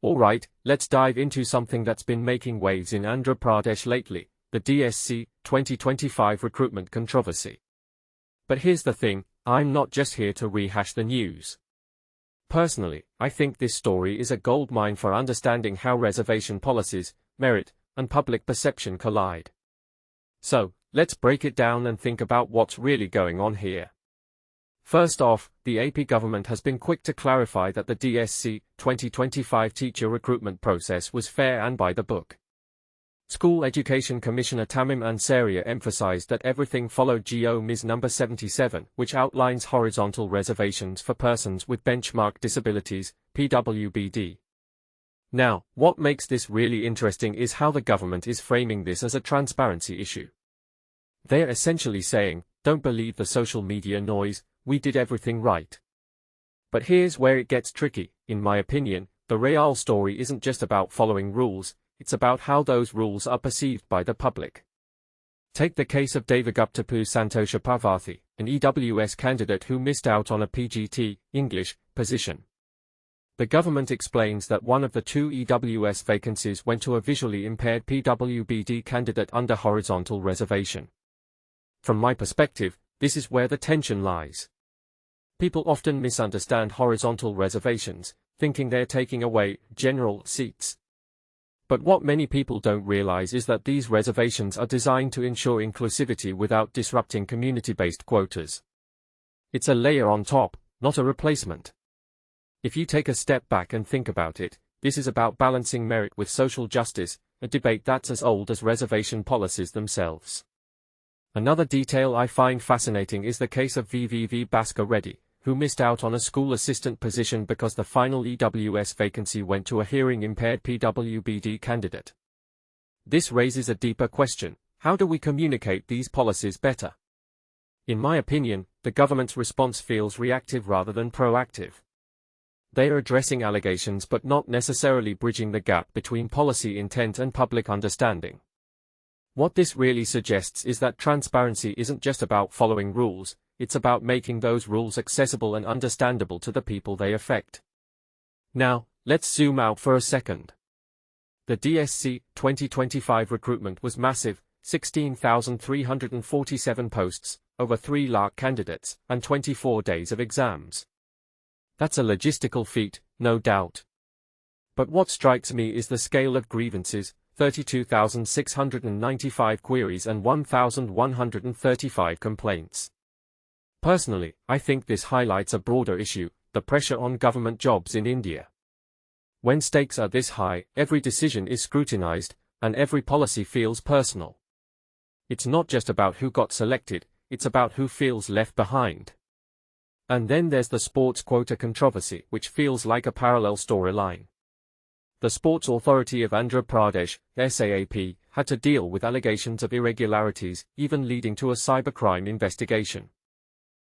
Alright, let's dive into something that's been making waves in Andhra Pradesh lately, the DSC 2025 recruitment controversy. But here's the thing, I'm not just here to rehash the news. Personally, I think this story is a goldmine for understanding how reservation policies, merit, and public perception collide. So, let's break it down and think about what's really going on here. First off, the AP government has been quick to clarify that the DSC 2025 teacher recruitment process was fair and by the book. School Education Commissioner Tamim Ansaria emphasized that everything followed GO Ms. No. 77, which outlines horizontal reservations for persons with benchmark disabilities, PwBD. Now, what makes this really interesting is how the government is framing this as a transparency issue. They're essentially saying, don't believe the social media noise, we did everything right. But here's where it gets tricky. In my opinion, the real story isn't just about following rules, it's about how those rules are perceived by the public. Take the case of Devaguptapu Santosha Parvathy, an EWS candidate who missed out on a PGT, English, position. The government explains that one of the two EWS vacancies went to a visually impaired PwBD candidate under horizontal reservation. From my perspective, this is where the tension lies. People often misunderstand horizontal reservations, thinking they're taking away general seats. But what many people don't realize is that these reservations are designed to ensure inclusivity without disrupting community-based quotas. It's a layer on top, not a replacement. If you take a step back and think about it, this is about balancing merit with social justice, a debate that's as old as reservation policies themselves. Another detail I find fascinating is the case of VVV Bhaskar Reddy, who missed out on a school assistant position because the final EWS vacancy went to a hearing-impaired PwBD candidate. This raises a deeper question: how do we communicate these policies better? In my opinion, the government's response feels reactive rather than proactive. They are addressing allegations but not necessarily bridging the gap between policy intent and public understanding. What this really suggests is that transparency isn't just about following rules, it's about making those rules accessible and understandable to the people they affect. Now, let's zoom out for a second. The DSC 2025 recruitment was massive, 16,347 posts, over 3 lakh candidates, and 24 days of exams. That's a logistical feat, no doubt. But what strikes me is the scale of grievances: 32,695 queries and 1,135 complaints. Personally, I think this highlights a broader issue: the pressure on government jobs in India. When stakes are this high, every decision is scrutinized, and every policy feels personal. It's not just about who got selected, it's about who feels left behind. And then there's the sports quota controversy, which feels like a parallel storyline. The Sports Authority of Andhra Pradesh, SAAP, had to deal with allegations of irregularities, even leading to a cybercrime investigation.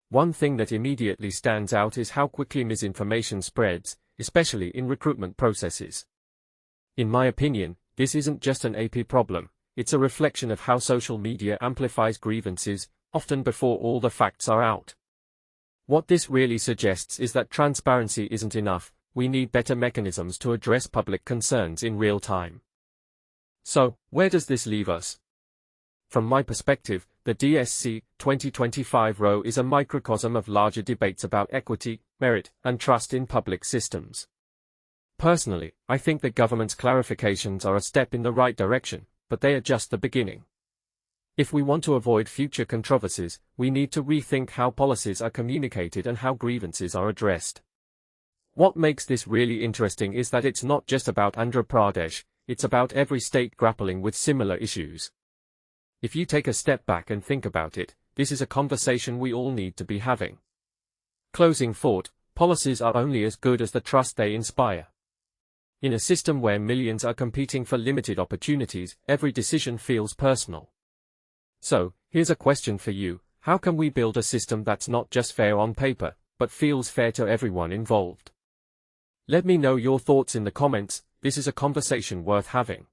One thing that immediately stands out is how quickly misinformation spreads, especially in recruitment processes. In my opinion, this isn't just an AP problem, it's a reflection of how social media amplifies grievances, often before all the facts are out. What this really suggests is that transparency isn't enough. We need better mechanisms to address public concerns in real time. So, where does this leave us? From my perspective, the DSC 2025 row is a microcosm of larger debates about equity, merit, and trust in public systems. Personally, I think the government's clarifications are a step in the right direction, but they are just the beginning. If we want to avoid future controversies, we need to rethink how policies are communicated and how grievances are addressed. What makes this really interesting is that it's not just about Andhra Pradesh, it's about every state grappling with similar issues. If you take a step back and think about it, this is a conversation we all need to be having. Closing thought: policies are only as good as the trust they inspire. In a system where millions are competing for limited opportunities, every decision feels personal. So, here's a question for you: how can we build a system that's not just fair on paper, but feels fair to everyone involved? Let me know your thoughts in the comments. This is a conversation worth having.